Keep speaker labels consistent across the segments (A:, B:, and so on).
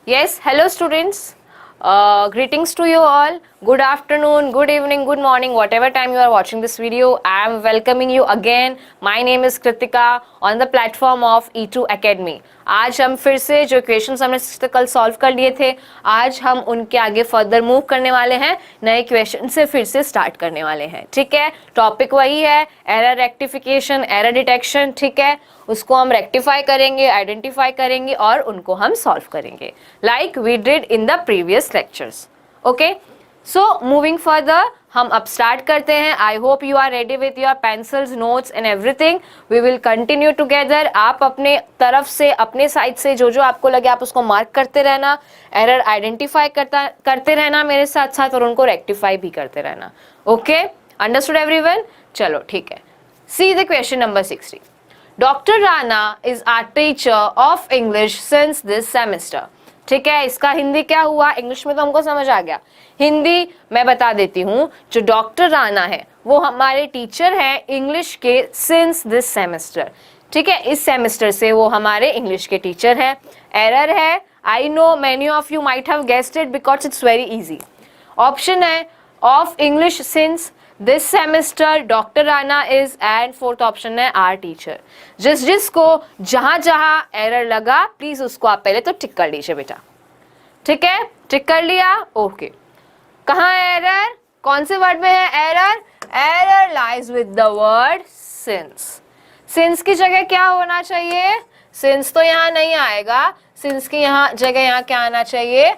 A: Yes, hello students. Greetings to you all. Good afternoon, good evening, good morning, whatever time you are watching this video. I am welcoming you again. My name is Kritika on the platform of E2 Academy. आज हम फिर से जो questions हमने कल solve कर लिए थे, आज हम उनके आगे फर्दर मूव करने वाले हैं, नए क्वेश्चन से फिर से स्टार्ट करने वाले हैं. ठीक है, टॉपिक वही है, एरर रेक्टिफिकेशन, एरर डिटेक्शन. ठीक है, उसको हम रेक्टिफाई करेंगे, आइडेंटिफाई करेंगे और उनको हम सॉल्व करेंगे like we did in the previous lectures. Okay, so moving further हम अब स्टार्ट करते हैं. I hope you are ready with your pencils, notes and everything. We will continue together. आप अपने तरफ से, अपने साइड से जो जो आपको लगे आप उसको मार्क करते रहना, एरर आइडेंटिफाई करते रहना मेरे साथ साथ और उनको रेक्टिफाई भी करते रहना. Okay, understood everyone? चलो ठीक है. See the question number 60. Dr. Rana is our teacher of English since this semester. ठीक है, इसका हिंदी क्या हुआ? इंग्लिश में तो हमको समझ आ गया, हिंदी मैं बता देती हूँ. जो डॉक्टर राणा है वो हमारे टीचर हैं इंग्लिश के सिंस दिस सेमेस्टर. ठीक है, इस सेमेस्टर से वो हमारे इंग्लिश के टीचर हैं. एरर है, I know many of you might have guessed it because it's very easy. Option है of English since this semester doctor Rana is, and fourth option है आर टीचर. जिसको जहां जहां एरर लगा प्लीज उसको आप पहले तो टिक कर लीजिए बेटा. ठीक है, टिक कर लिया? ओके. कहाँ है एरर? कौन से वर्ड में है error? Error lies with the word since. Since की जगह क्या होना चाहिए? सिंस तो यहाँ नहीं आएगा. सिंस की जगह यहाँ क्या आना चाहिए?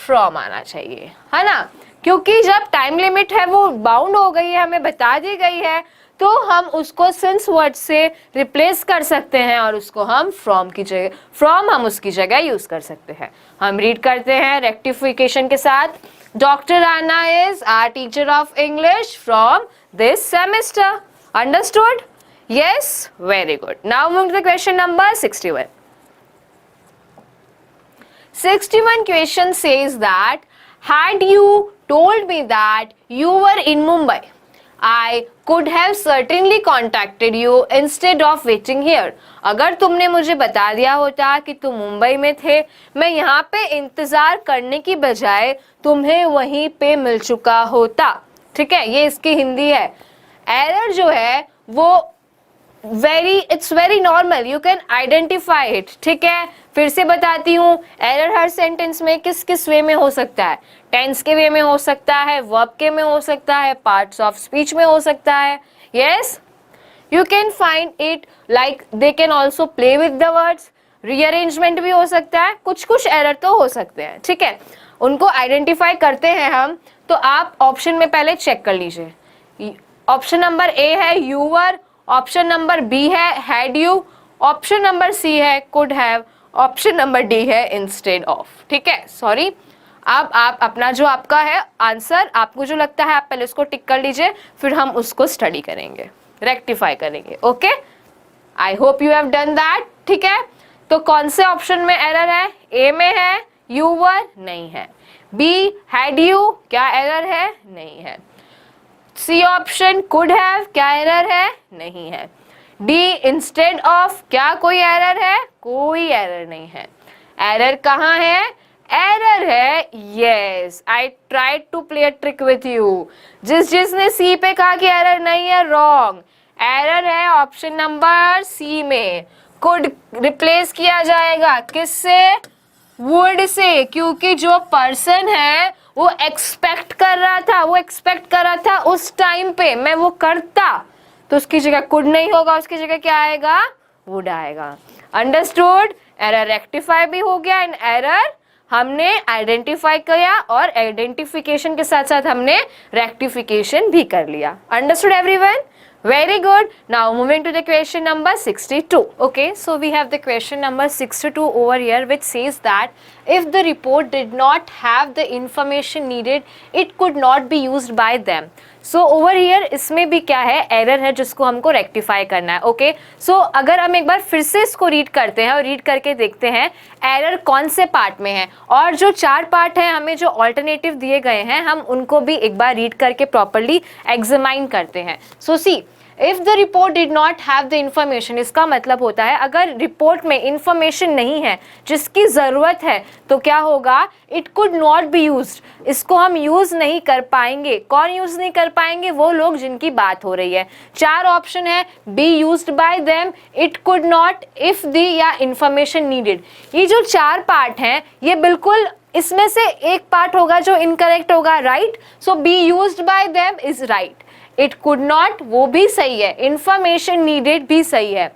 A: फ्रॉम आना चाहिए, है ना? क्योंकि जब टाइम लिमिट है वो बाउंड हो गई है, हमें बता दी गई है, तो हम उसको सिंस वर्ड से रिप्लेस कर सकते हैं और उसको हम फ्रॉम की जगह, फ्रॉम हम उसकी जगह यूज कर सकते हैं. हम रीड करते हैं रेक्टिफिकेशन के साथ. Doctor Rana is our teacher of English from this semester. Understood? Yes, very good. Now move to the question number 61. 61 question says that had you told me that you were in Mumbai, I could have certainly contacted you instead of waiting here. अगर तुमने मुझे बता दिया होता कि तुम मुंबई में थे, मैं यहाँ पे इंतजार करने की बजाय तुम्हें वहीं पे मिल चुका होता. ठीक है, ये इसकी हिंदी है. एरर जो है वो it's very normal, you can identify it. ठीक है, फिर से बताती हूँ, एरर हर सेंटेंस में किस किस वे में हो सकता है? टेंस के वे में हो सकता है, वर्ब के में हो सकता है, पार्ट्स ऑफ स्पीच में हो सकता है. Yes, you can find it like they can also play with the words. Rearrangement भी हो सकता है, कुछ कुछ एरर तो हो सकते हैं. ठीक है, उनको आइडेंटिफाई करते हैं हम. तो आप ऑप्शन में पहले चेक कर लीजिए. ऑप्शन नंबर ए है यूवर, ऑप्शन नंबर बी है had you, option number C है could have, option number D है इंस्टेड ऑफ. ठीक है, सॉरी. अब आप अपना जो आपका है आंसर, आपको जो लगता है आप पहले उसको टिक कर लीजिए, फिर हम उसको स्टडी करेंगे, रेक्टिफाई करेंगे. Okay, I hope you have done that. ठीक है, तो कौन से ऑप्शन में एरर है? ए में है यूवर, नहीं है. बी हैड यू, क्या एरर है? नहीं है. सी ऑप्शन कुड हैव, क्या एरर है? नहीं है. डी इंस्टेड ऑफ, क्या कोई एरर है? कोई एरर नहीं है. एरर कहाँ है? एरर है, yes, I tried to play a trick with you. जिसने सी पे कहा कि एरर नहीं है, रॉन्ग. एरर है ऑप्शन नंबर सी में. कुड रिप्लेस किया जाएगा किससे? वुड से, क्योंकि जो पर्सन है वो एक्सपेक्ट कर रहा था उस टाइम पे मैं वो करता, तो उसकी जगह कुड नहीं होगा, उसकी जगह क्या आएगा? वुड आएगा. अंडरस्टूड? एरर रेक्टिफाई भी हो गया एंड एरर हमने आइडेंटिफाई किया और आइडेंटिफिकेशन के साथ साथ हमने रेक्टिफिकेशन भी कर लिया. Understood everyone? Very good. Now moving to the question number 62. Okay, so we have the question number 62 over here, which says that if the report did not have the information needed, it could not be used by them. So over here इसमें भी क्या है? Error है जिसको हमको rectify करना है. Okay, सो अगर हम एक बार फिर से इसको रीड करते हैं और रीड करके देखते हैं एरर कौन से पार्ट में है, और जो 4 पार्ट हैं हमें जो ऑल्टरनेटिव दिए गए हैं हम उनको भी एक बार रीड करके प्रॉपरली एग्जामाइन करते हैं. So see, if the report did not have the information, इसका मतलब होता है अगर रिपोर्ट में इंफॉर्मेशन नहीं है जिसकी ज़रूरत है तो क्या होगा, it could not be used, इसको हम यूज़ नहीं कर पाएंगे। कौन यूज़ नहीं कर पाएंगे, वो लोग जिनकी बात हो रही है। 4 ऑप्शन है, be used by them, it could not, if the या इंफॉर्मेशन नीडेड। ये जो 4 पार्ट हैं ये बिल्कुल इसमें से एक पार्ट होगा जो इनकरेक्ट होगा, right. So be used by them is right, it could not वो भी सही है, इंफॉर्मेशन नीडेड भी सही है।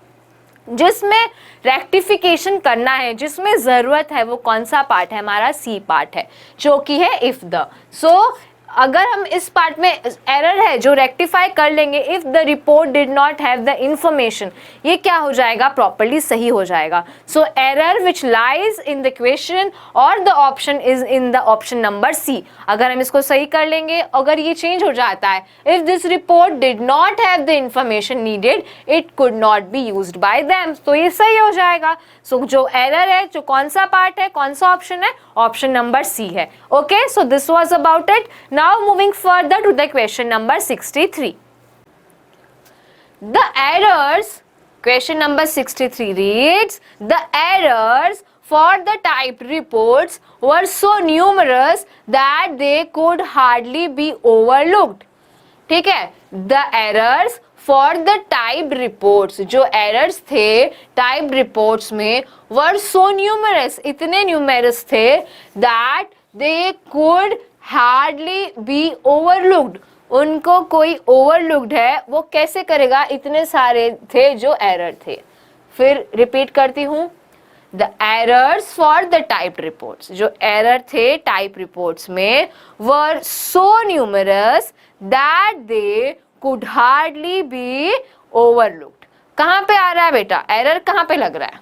A: जिसमें रेक्टिफिकेशन करना है, जिसमें ज़रूरत है, वो कौन सा पार्ट है, हमारा सी पार्ट है जो कि है इफ द। सो अगर हम इस पार्ट में एरर है जो रेक्टिफाई कर लेंगे, if the report did not have the information, ये क्या हो जाएगा, प्रॉपर्ली सही हो जाएगा। So error which lies in the question और the option is in the option number C. अगर हम इसको सही कर लेंगे, अगर ये चेंज हो जाता है, if this report did not have the information needed, it could not be used by them, तो ये सही हो जाएगा। सो जो एरर है, जो कौन सा पार्ट है, कौन सा ऑप्शन है, ऑप्शन नंबर सी है। Okay, so this was about it. Now moving further to the question number 63. The errors, question number 63 reads, the errors for the typed reports were so numerous that they could hardly be overlooked. ठीक है, the errors for the typed reports, जो errors थे typed reports में, were so numerous, इतने numerous थे that they could hardly be overlooked, उनको कोई overlooked है वो कैसे करेगा, इतने सारे थे जो एरर थे। फिर रिपीट करती हूँ, the errors for the type reports, जो एरर थे टाइप रिपोर्ट्स में, were so numerous that they could hardly be overlooked. कहाँ पे आ रहा है बेटा एरर, कहाँ पे लग रहा है?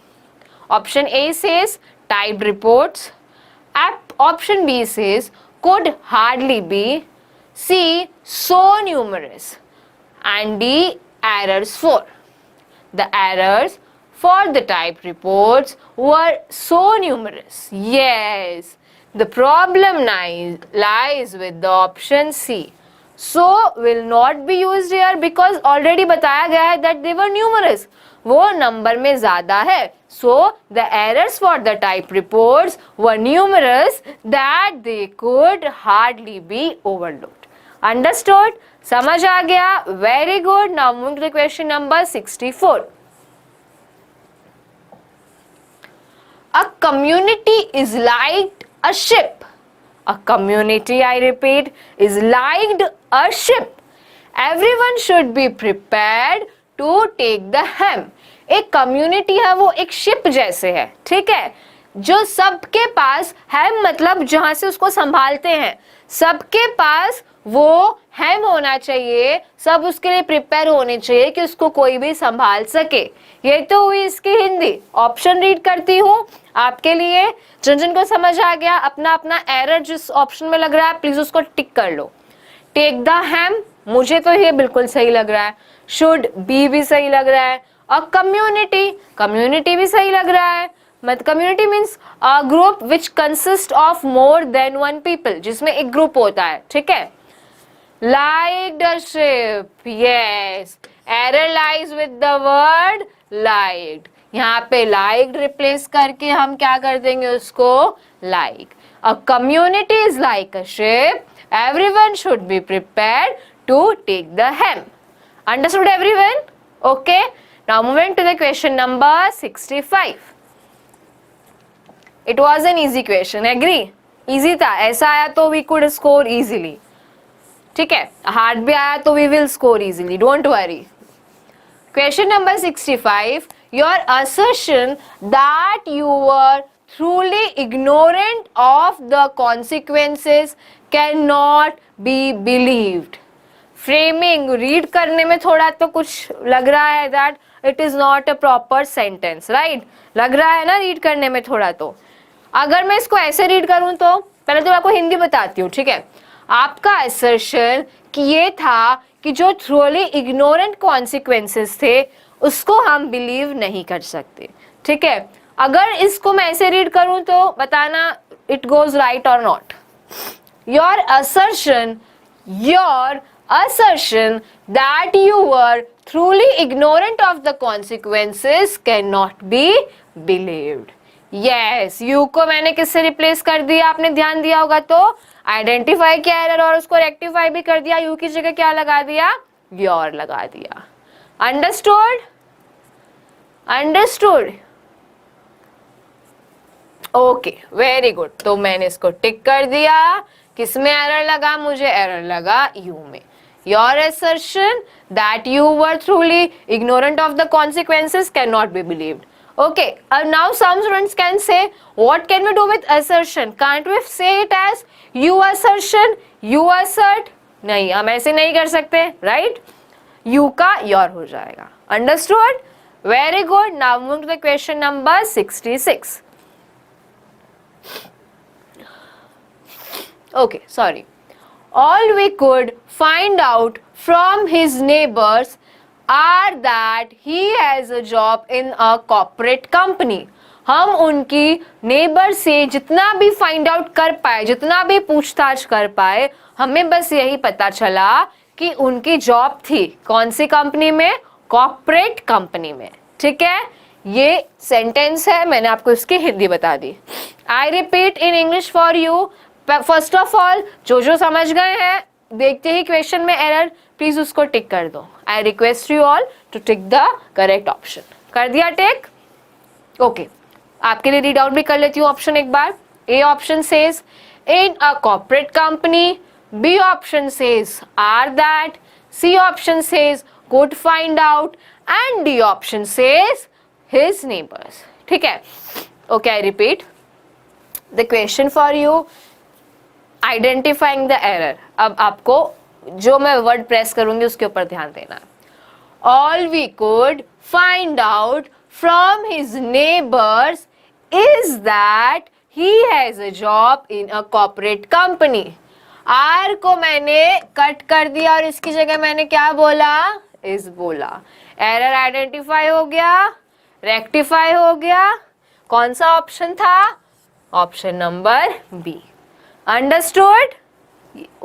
A: Option A says type reports, option B says could hardly be, C so numerous, and D errors for. The errors for the type reports were so numerous. Yes, the problem lies with the option C. So will not be used here because already बताया गया है that they were numerous. वो number में ज़्यादा है. So the errors for the type reports were numerous that they could hardly be overlooked. Understood? समझ आ गया? Very good. Now moving to the question number 64. A community is like a ship. A community, I repeat, is like a ship. Everyone should be prepared to take the helm. एक community है वो एक ship जैसे है, ठीक है, जो सबके पास हेम मतलब जहां से उसको संभालते हैं, सबके पास वो हेम होना चाहिए, सब उसके लिए प्रिपेयर होने चाहिए कि उसको कोई भी संभाल सके। ये तो हुई इसकी हिंदी। ऑप्शन रीड करती हूँ आपके लिए, जिन जिन को समझ आ गया अपना अपना एरर जिस ऑप्शन में लग रहा है प्लीज उसको टिक कर लो। टेक द हेम, मुझे तो ये बिल्कुल सही लग रहा है। शुड बी भी सही लग रहा है। और कम्युनिटी, कम्युनिटी भी सही लग रहा है। मतलब community means a group which consist of more than one people, जिसमें एक ग्रुप होता है, ठीक है। Liked a ship, yes, error lies with the word liked. यहाँ पे लाइक्ड रिप्लेस करके हम क्या कर देंगे उसको, like. A community is like a ship, everyone should be prepared to take the helm. Understood everyone? Okay. Now moving to the question number 65. It was an easy question. Agree? Easy था, ऐसा आया तो we could score easily. ठीक है, hard भी आया तो we will score easily. Don't worry. Question number 65. Your assertion that you were truly ignorant of the consequences cannot be believed. Framing, read करने में थोड़ा तो कुछ लग रहा है that it is not a proper sentence, right? लग रहा है ना रीड करने में थोड़ा तो। अगर मैं इसको ऐसे रीड करूं तो पहले तो आपको हिंदी बताती हूँ, ठीक है। आपका assertion कि ये था कि जो truly ignorant consequences थे उसको हम बिलीव नहीं कर सकते, ठीक है। अगर इसको मैं ऐसे रीड करूं तो बताना it goes right or not. Your assertion that you were truly ignorant of the consequences cannot be believed. Yes, you को मैंने किससे रिप्लेस कर दिया, आपने ध्यान दिया होगा तो आइडेंटिफाई किया एरर और उसको रेक्टिफाई भी कर दिया, यू की जगह क्या लगा दिया, योर लगा दिया. Understood? Understood? Okay, very good. तो मैंने इसको टिक कर दिया. किसमें एरर लगा, मुझे एरर लगा यू में. Your assertion that you were truly ignorant of the consequences cannot be believed. Okay, now some students can say, what can we do with assertion? Can't we say it as you assertion, you assert? नहीं, हम ऐसे नहीं कर सकते, right? you का your हो जाएगा. Understood? Very good. Now move to the question number 66. Okay, sorry. All we could find out from his neighbors are that he has a job in a corporate company. हम उनकी neighbour से जितना भी find out कर पाए, जितना भी पूछताछ कर पाए, हमें बस यही पता चला कि उनकी जॉब थी कौन सी कंपनी में, कॉर्पोरेट कंपनी में. ठीक है, ये सेंटेंस है, मैंने आपको इसकी हिंदी बता दी. I repeat in English for you. First of all जो समझ गए हैं, देखते ही क्वेश्चन में एरर, प्लीज उसको टिक कर दो. I request you all to tick the correct option. कर दिया टिक? ओके, आपके लिए रीड आउट भी कर लेती हूँ ऑप्शन एक बार. A option says in a corporate company. B option says are that. C option says could find out. And D option says his neighbors. ठीक है? Okay, I repeat. The question for you, identifying the error. अब आपको जो मैं word press करूंगी उसके ऊपर ध्यान देना. All we could find out from his neighbors is that he has a job in a corporate company. R को मैंने कट कर दिया और इसकी जगह मैंने क्या बोला, इस बोला. एरर आइडेंटिफाई हो गया, रेक्टिफाई हो गया. कौन सा ऑप्शन था, option number B. Understood?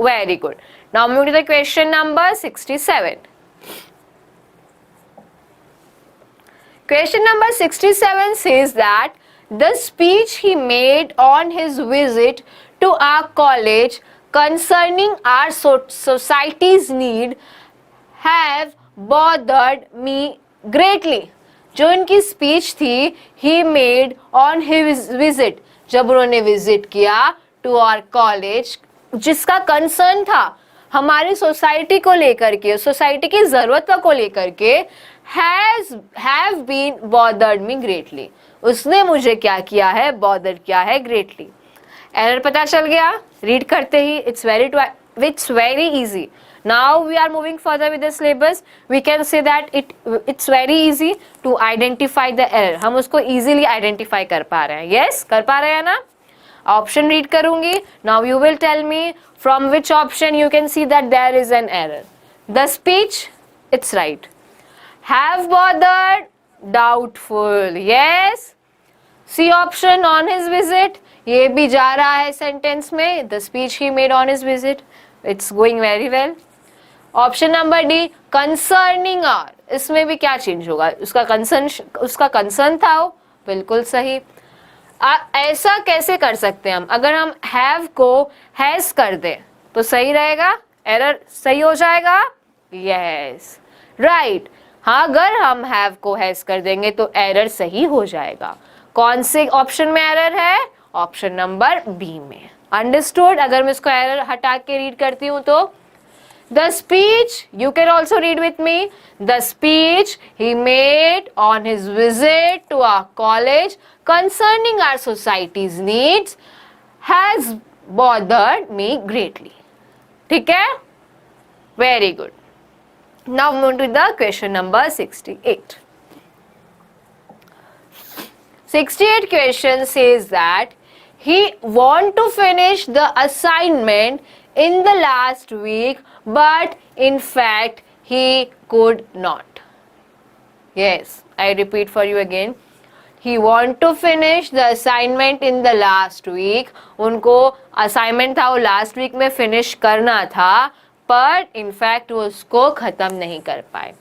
A: Very good. Now move to the question number 67. Question number 67 says that the speech he made on his visit to our college concerning our society's need have bothered me greatly. जो इनकी speech थी he made on his visit, जब उन्होंने visit किया to our college, जिसका concern था हमारी society को लेकर के, सोसाइटी की ज़रूरतों को लेकर के, have been bothered me greatly. उसने मुझे क्या किया है, बॉदर किया है greatly. एरर पता चल गया रीड करते ही. It's very easy. Now we are moving further with the syllabus. We can say that it's very easy to identify the error. हम उसको easily identify कर पा रहे हैं. Yes, कर पा रहे हैं ना? ऑप्शन रीड करूंगी. Now you will tell me from which option you can see that there is an error. The speech, it's right. Have bothered, doubtful. Yes. C option on his visit, ये भी जा रहा है sentence में. The speech he made on his visit, it's going very well. Option number D concerning are, इसमें भी क्या change होगा, उसका कंसर्न था वो, बिल्कुल सही. ऐसा कैसे कर सकते हैं हम, अगर हम हैव को हैज कर दें तो सही रहेगा, एरर सही हो जाएगा. Yes, right. हाँ, अगर हम हैव को हैज कर देंगे तो एरर सही हो जाएगा. कौन से ऑप्शन में एरर है, ऑप्शन नंबर बी में. अंडरस्टूड? अगर मैं इसको एरर हटा के रीड करती हूँ तो the speech, you can also read with me, the speech he made on his visit to our college concerning our society's needs has bothered me greatly. ठीक है? Very good. Now move to the question number 68. 68 question says that he want to finish the assignment in the last week, but in fact he could not. Yes, I repeat for you again. He want to finish the assignment in the last week. उनको assignment था वो last week में finish करना था, but in fact वो उसको खत्म नहीं कर पाए.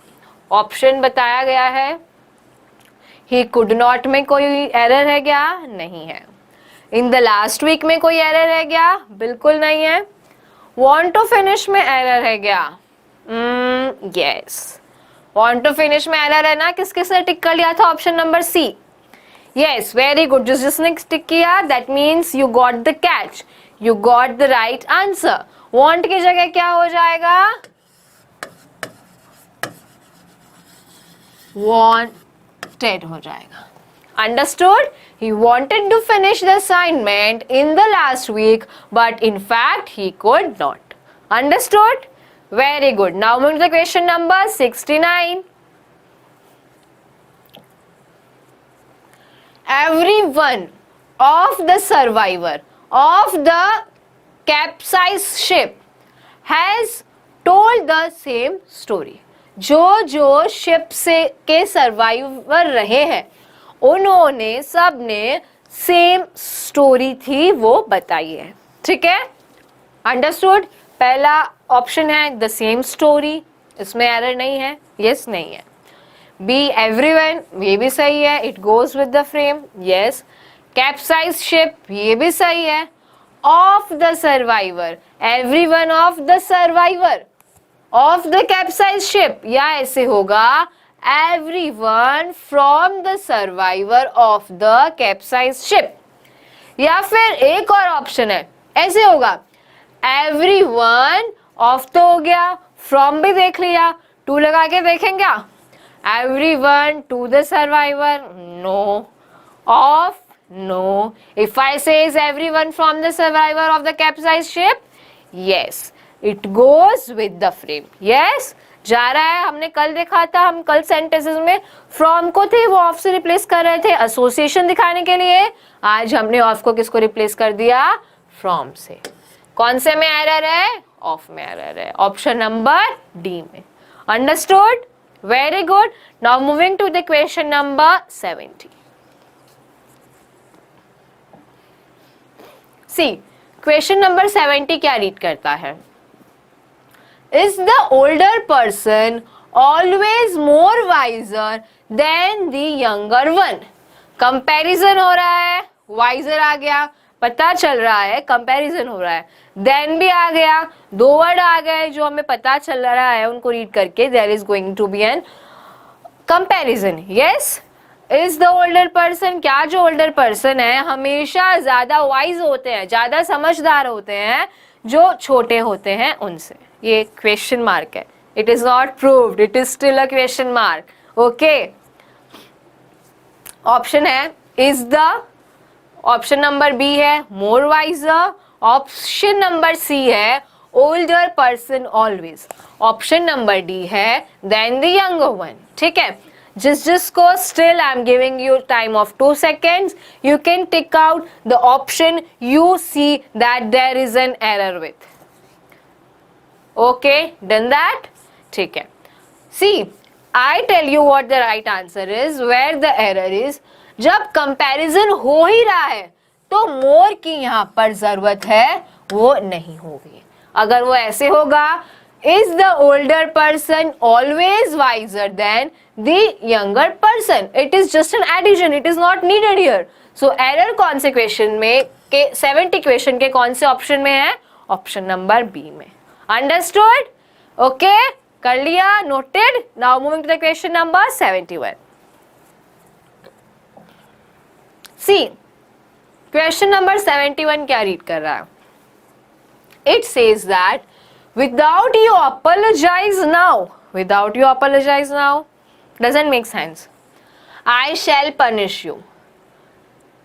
A: ऑप्शन बताया गया है। ही कुड नॉट में कोई एरर है क्या? नहीं है। इन द लास्ट वीक में कोई एरर है क्या? बिल्कुल नहीं है। want टू फिनिश में एरर है क्या? यस, want टू फिनिश में एरर है ना। किस किसने टिक कर लिया था? Option number C. Yes, very good. जिसने टिक किया that means you got the catch, you got the right answer. want की जगह क्या हो जाएगा? wanted हो जाएगा। Understood? He wanted to finish the assignment in the last week, but in fact he could not. Understood? Very good. Now moving to the question number 69. Every one of the survivor of the capsized ship has told the same story. जो ship से के survivor रहे हैं उन्होंने सबने same story थी वो बताई है। ठीक है, अंडरस्टूड। पहला ऑप्शन है द सेम स्टोरी, इसमें एरर नहीं है। यस, नहीं है। बी एवरीवन, ये भी सही है, it goes with the frame. Yes. Capsize ship, ये भी सही है। Of the survivor, everyone of the survivor of the capsize ship, या ऐसे होगा everyone from the survivor of the capsized ship, या फिर एक और ऑप्शन है ऐसे होगा everyone of तो हो गया, from भी देख लिया, to लगा के देखेंगे क्या? everyone to the survivor, no, of, no. If I say is everyone from the survivor of the capsized ship, yes, it goes with the frame. Yes, जा रहा है। हमने कल देखा था, हम कल सेंटेंसेस में फ्रॉम को थे वो ऑफ से रिप्लेस कर रहे थे एसोसिएशन दिखाने के लिए। आज हमने ऑफ को किसको रिप्लेस कर दिया? फ्रॉम से। कौन से में एरर है? ऑफ में एरर है, ऑप्शन नंबर डी में। Understood? Very good. Now moving to the question number 70। See, question number 70 क्या रीड करता है? Is the older person always more wiser than the younger one? Comparison हो रहा है, wiser आ गया, पता चल रहा है, कंपैरिजन हो रहा है, then भी आ गया, दो वर्ड आ गए जो हमें पता चल रहा है उनको रीड करके there is going to be an comparison. Yes, is the older person, क्या जो older person है हमेशा ज्यादा wise होते हैं, ज्यादा समझदार होते हैं जो छोटे होते हैं उनसे। ये क्वेश्चन मार्क है, it is not proved, it is still a question mark. Okay, option है is the, option number B है more wiser, option number C है older person always, option number D है देन द यंगर वन। ठीक है, जिसको still I am giving you time of 2 seconds, you can tick out the option you see that there is an error with. Okay, done that? ठीक है। See, I tell you what the right answer is, where the error is. जब comparison हो ही रहा है तो more की यहाँ पर जरूरत है वो नहीं होगी। अगर वो ऐसे होगा is the older person always wiser than the younger person, it is just an addition, it is not needed here. So error कौन से क्वेश्चन में के 70 क्वेश्चन के कौन से ऑप्शन में है? ऑप्शन नंबर बी में। अंडरस्टूड? ओके, कर लिया, noted. Now moving to the question number 71। See, question number 71 क्या रीड कर रहा है? It says that without you apologize now doesn't make sense. I shall punish you.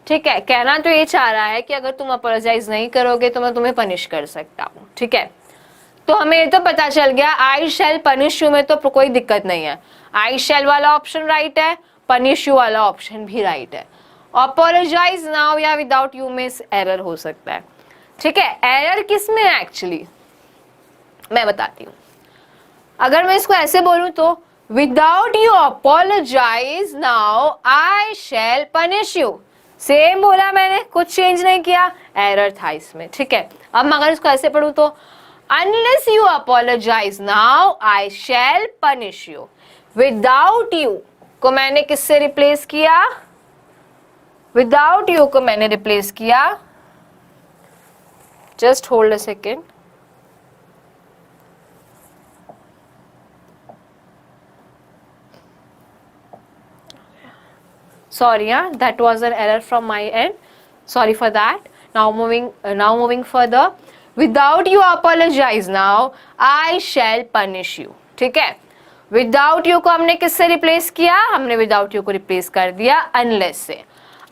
A: ठीक है, कहना तो ये चाह रहा है कि अगर तुम अपोलोजाइज नहीं करोगे तो मैं तुम्हें पनिश कर सकता हूँ। ठीक है, तो हमें ये तो पता चल गया आई शैल पनिश यू में तो कोई दिक्कत नहीं है। आई शैल वाला ऑप्शन राइट है, पनिश यू वाला ऑप्शन भी राइट है। अपोलोजाइज नाउ या विदाउट यू में एरर हो सकता है। ठीक है, एरर किस में है एक्चुअली मैं बताती हूँ। अगर मैं इसको ऐसे बोलूं तो without you apologize now I shall punish you, same बोला मैंने, कुछ चेंज नहीं किया, एरर था इसमें। ठीक है, अब मैं अगर इसको ऐसे पढ़ूं तो unless you apologize now I shall punish you, without you को मैंने किससे रिप्लेस किया? विदाउट यू को मैंने रिप्लेस किया, just hold a second, sorry, that was an error from my end, sorry for that. Now moving further, without you apologize now I shall punish you. ठीक है, without you को हमने किससे replace किया? हमने विदाउट यू को replace कर दिया अनलेस से.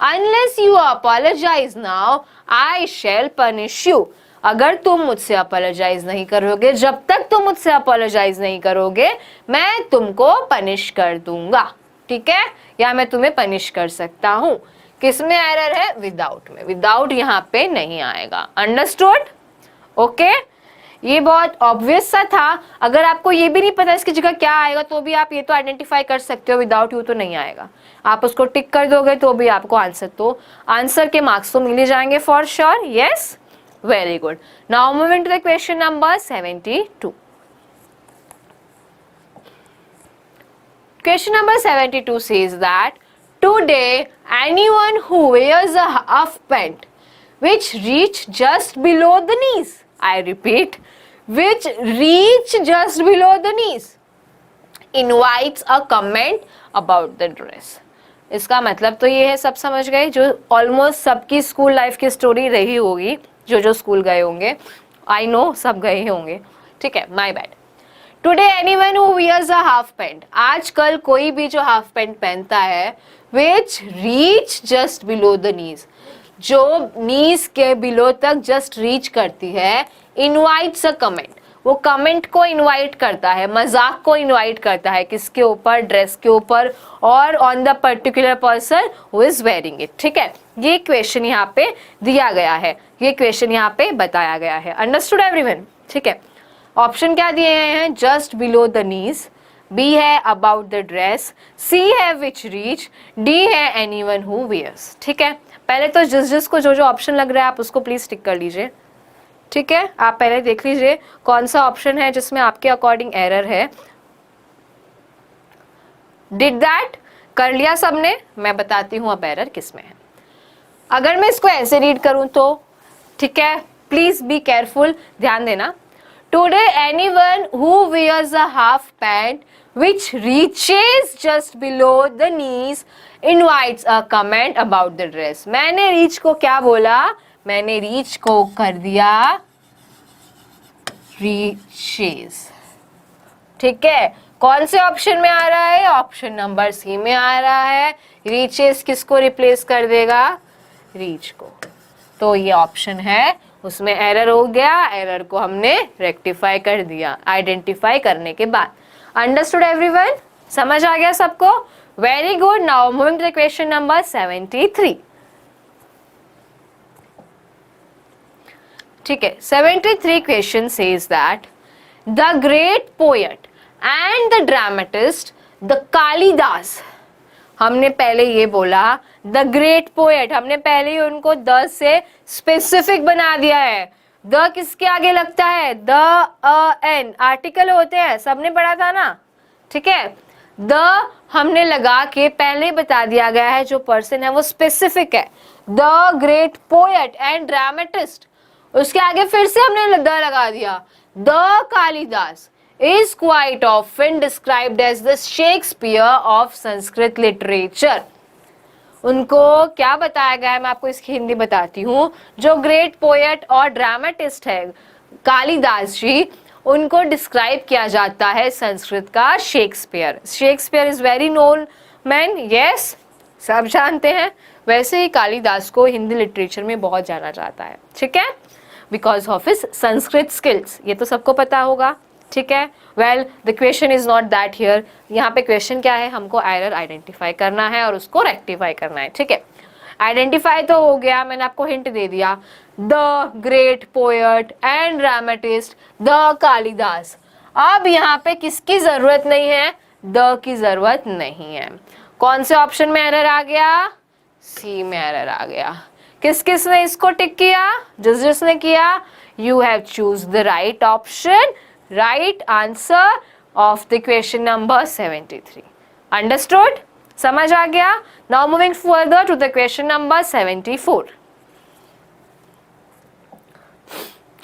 A: Unless you apologize now I shall punish you. अगर तुम मुझसे अपोलोजाइज नहीं करोगे, जब तक तुम मुझसे अपोलोजाइज नहीं करोगे मैं तुमको पनिश कर दूंगा. ठीक है, या मैं तुम्हें पनिश कर सकता हूं. किसमें एरर है? विदाउट में. विदाउट यहाँ पे नहीं आएगा. अंडरस्टूड? ओके, ये बहुत ऑब्वियस सा था. अगर आपको ये भी नहीं पता इसकी जगह क्या आएगा तो भी आप ये तो आइडेंटिफाई कर सकते हो, विदाउट यू तो नहीं आएगा. आप उसको टिक कर दोगे तो भी आपको आंसर के मार्क्स तो मिल ही जाएंगे for sure. Yes, very good. Now moving to the question number 72. Question number 72 says that today anyone who wears a half pant which reach just below the knees, I repeat, which reach just below the knees, invites a comment about the dress. इसका मतलब तो ये है, सब समझ गए, जो almost सबकी स्कूल लाइफ की स्टोरी रही होगी, जो स्कूल गए होंगे. आई नो सब गए होंगे. ठीक है, my bad. Today anyone who wears a half pant, आजकल कोई भी जो हाफ पैंट पहनता है, which reach just below the knees, जो नीज के बिलो तक जस्ट रीच करती है, इनवाइट्स अ कमेंट, वो कमेंट को इनवाइट करता है, मजाक को इनवाइट करता है. किसके ऊपर? ड्रेस के ऊपर, और on the particular person who is wearing it. ठीक है, ये क्वेश्चन यहाँ पे दिया गया है, ये क्वेश्चन यहाँ पे बताया गया है. Understood everyone? ठीक है, ऑप्शन क्या दिए गए हैं? Just below the knees, B है अबाउट द ड्रेस, सी है विच रीच, डी है एनीवन हु वियर्स. ठीक है, पहले तो जिसको जो ऑप्शन लग रहा है आप उसको प्लीज टिक कर लीजिए. ठीक है, आप पहले देख लीजिए कौन सा ऑप्शन है जिसमें आपके अकॉर्डिंग एरर है. Did that? कर लिया सबने? मैं बताती हूँ अब एरर किसमें है. अगर मैं इसको ऐसे रीड करूं तो, ठीक है, प्लीज बी केयरफुल, ध्यान देना. Today anyone who wears a half pant which reaches just below the knees invites a comment about the dress. मैंने रीच को क्या बोला? मैंने रीच को कर दिया reaches. ठीक है, कौन से ऑप्शन में आ रहा है? ऑप्शन नंबर सी में आ रहा है. रीचेस किसको रिप्लेस कर देगा? रीच को. तो ये ऑप्शन है, उसमें एरर हो गया. एरर को हमने रेक्टिफाई कर दिया आइडेंटिफाई करने के बाद. Understood everyone? समझ आ गया सबको? Very good. Now moving to the question number 73. ठीक है, 73 question says that the great poet and the dramatist the Kalidas. हमने पहले ये बोला द ग्रेट पोएट, हमने पहले ही उनको द से स्पेसिफिक बना दिया है. द किसके आगे लगता है? द, अ, एन आर्टिकल होते हैं, सबने पढ़ा था ना. ठीक है, द हमने लगा के पहले बता दिया गया है, जो पर्सन है वो स्पेसिफिक है. The great poet and dramatist, उसके आगे फिर से हमने द लगा दिया. The Kalidas is quite often described as the Shakespeare of Sanskrit literature. उनको क्या बताया गया है? मैं आपको इसकी हिंदी बताती हूँ. जो ग्रेट पोएट और ड्रामेटिस्ट है कालिदास जी, उनको डिस्क्राइब किया जाता है संस्कृत का Shakespeare. Shakespeare is very known man, yes, सब जानते हैं. वैसे ही कालिदास को हिंदी लिटरेचर में बहुत जाना जाता है. ठीक है, because of his Sanskrit skills, ये तो सबको पता होगा. ठीक है, well the question is not that here. यहाँ पे क्वेश्चन क्या है? हमको एरर आइडेंटिफाई करना है और उसको रेक्टिफाई करना है. ठीक है, आइडेंटिफाई तो हो गया, मैंने आपको हिंट दे दिया. The great poet and dramatist the Kalidas. अब यहाँ पे किसकी जरूरत नहीं है? द की जरूरत नहीं है. कौन से ऑप्शन में एरर आ गया? सी में एरर आ गया. किस किसने इसको टिक किया? जिसने किया. You have choose the right option. Right answer of the question number 73. Understood? समझ आ गया? Now moving further to the question number 74.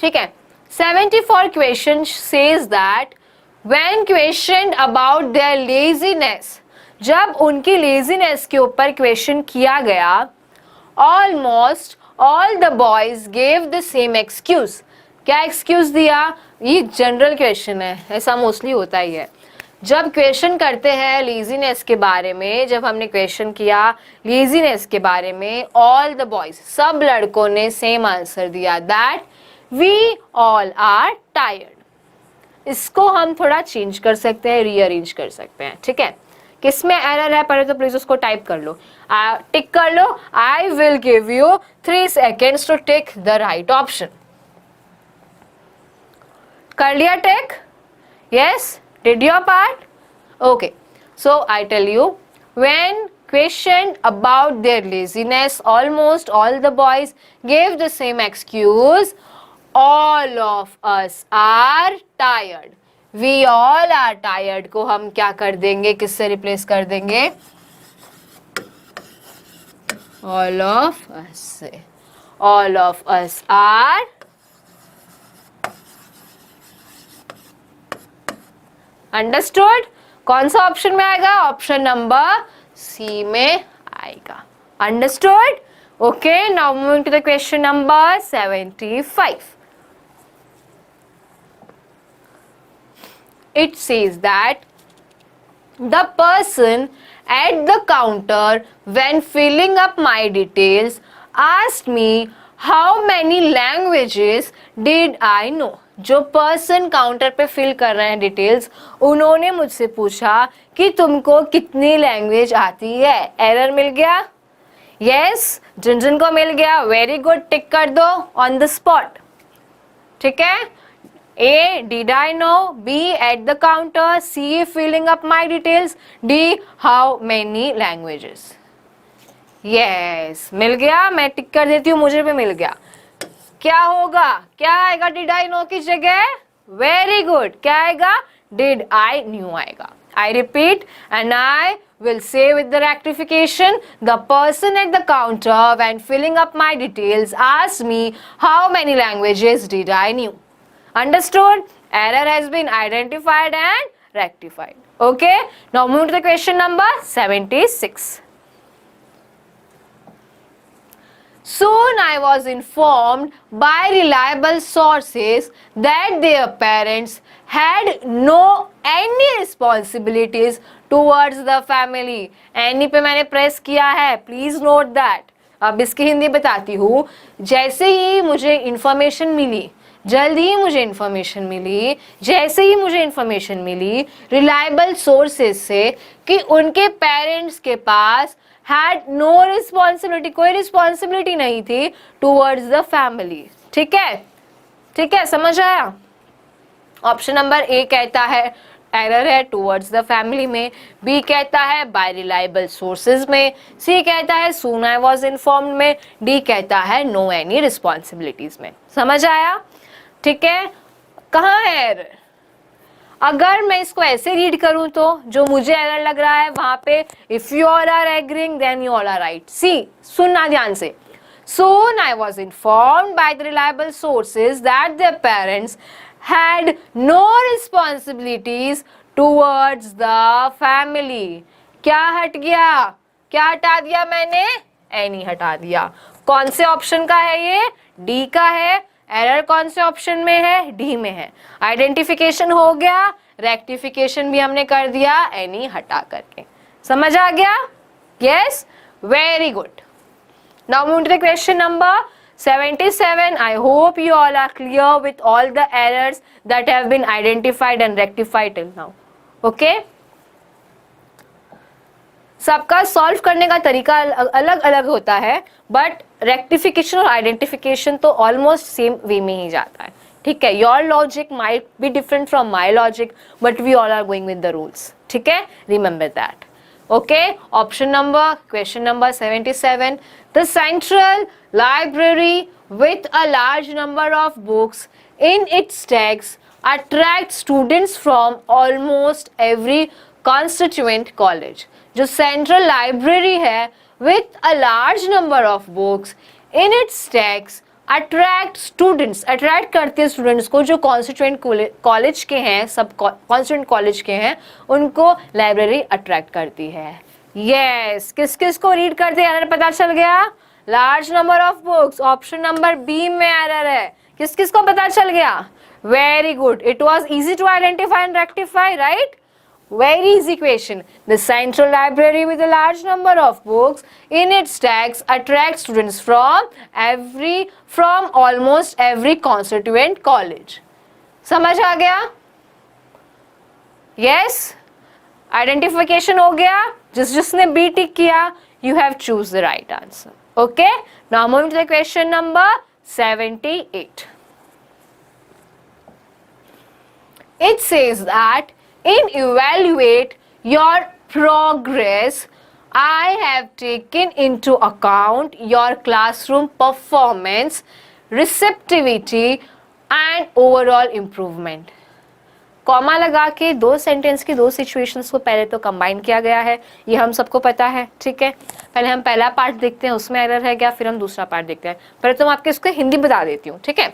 A: ठीक है, 74 question says that when questioned about their laziness, जब उनकी लेजीनेस के ऊपर क्वेश्चन किया गया, almost all the boys gave the same excuse. क्या एक्सक्यूज दिया? ये जनरल क्वेश्चन है, ऐसा मोस्टली होता ही है जब क्वेश्चन करते हैं लेजीनेस के बारे में. जब हमने क्वेश्चन किया लेजीनेस के बारे में, ऑल द बॉयज, सब लड़कों ने सेम आंसर दिया, that we all are tired. इसको हम थोड़ा चेंज कर सकते हैं, रीअरेंज कर सकते हैं. ठीक है, किसमें एरर है पहले तो प्लीज उसको टाइप कर लो, टिक कर लो. I will give you 3 seconds to tick the right option. कर लिया tick? Yes, did your part? Okay, so I tell you, when questioned about their laziness, almost all the boys gave the same excuse, all of us are tired. We all are tired को हम क्या कर देंगे, किससे replace कर देंगे? all of us से. all of us are understood? कौन सा ऑप्शन में आएगा? ऑप्शन नंबर सी में आएगा. understood? okay, now moving to the question number 75. It says that the person at the counter when filling up my details asked me how many languages did I know. जो person counter पे fill कर रहे हैं details, उन्होंने मुझसे पूछा कि तुमको कितनी लैंग्वेज आती है. एरर मिल गया? यस, जिन जिन को मिल गया वेरी गुड, टिक कर दो ऑन द स्पॉट. ठीक है, A, did I know? B, at the counter. C, filling up my details. D, how many languages? Yes, मिल गया. मैं टिक कर देती हूँ, मुझे भी मिल गया. क्या होगा? क्या आएगा did I know की जगह? Very good. क्या आएगा? Did I knew आएगा. I repeat and I will say with the rectification, the person at the counter when filling up my details asked me how many languages did I knew. Understood? Error has been identified and rectified. Okay, now move to the question number 76. Soon I was informed by reliable sources that their parents had no any responsibilities towards the family. Any पे मैंने press किया है, please note that. अब इसकी हिंदी बताती हूँ. जैसे ही मुझे इंफॉर्मेशन मिली, जल्दी ही मुझे इन्फॉर्मेशन मिली, जैसे ही मुझे इन्फॉर्मेशन मिली रिलायबल सोर्सेज से कि उनके पेरेंट्स के पास हैड नो रिस्पॉन्सिबिलिटी, कोई रिस्पॉन्सिबिलिटी नहीं थी टूवर्ड्स द फैमिली. ठीक है, ठीक है, समझ आया? ऑप्शन नंबर ए कहता है एरर है टूवर्ड्स द फैमिली में, बी कहता है बाय रिलायबल सोर्सेज में, सी कहता है सून आई वॉज इन्फॉर्म्ड में, डी कहता है नो एनी रिस्पॉन्सिबिलिटीज में. समझ आया? ठीक है, कहाँ है एरर? अगर मैं इसको ऐसे रीड करूं तो जो मुझे एरर लग रहा है वहां पे if you all are agreeing then you all are right. See, सुनना ध्यान से. Soon I was informed by the reliable sources that their parents had no responsibilities towards the family. क्या हट गया? क्या हटा दिया मैंने? एनी हटा दिया. कौन से ऑप्शन का है ये? डी का है. एरर कौन से ऑप्शन में है? डी में है. आइडेंटिफिकेशन हो गया, रेक्टिफिकेशन भी हमने कर दिया एनी हटा करके. समझ आ गया? Yes, very good. Now move to the question number 77. I hope you all are clear with all the errors that have been identified and rectified till now. Okay? सबका सॉल्व करने का तरीका अलग अलग होता है, बट रेक्टिफिकेशन और identification तो ऑलमोस्ट सेम वे में ही जाता है. ठीक है, your logic might be different from my logic, but we all are going with the rules. ठीक है, remember that. Okay, option number, question number 77. The central library with a large number of books in its stacks attract students from almost every constituent college. जो central library है with a large number of books in its stacks attract students, attract करती है students को जो constituent college के हैं, सब constituent college के हैं, उनको library attract करती है. Yes, किस किस को read करते हैं error पता चल गया? Large number of books, option number B में error है. किस किस को पता चल गया? Very good. It was easy to identify and rectify, right? Very easy question. The central library with a large number of books in its stacks attracts students from almost every constituent college. समझ आ गया? Yes? Identification हो गया? जिसने B टिक किया, you have choose the right answer. Okay? Now moving to the question number 78. It says that in evaluate your progress, I have taken into account your classroom performance, receptivity and overall improvement. Comma लगा के दो sentence की दो situations को पहले तो combine किया गया है, ये हम सबको पता है, ठीक है. पहले हम पहला पार्ट देखते हैं उसमें एरर है क्या, फिर हम दूसरा पार्ट देखते हैं. पहले तो मैं आपको इसको हिंदी बता देती हूँ, ठीक है.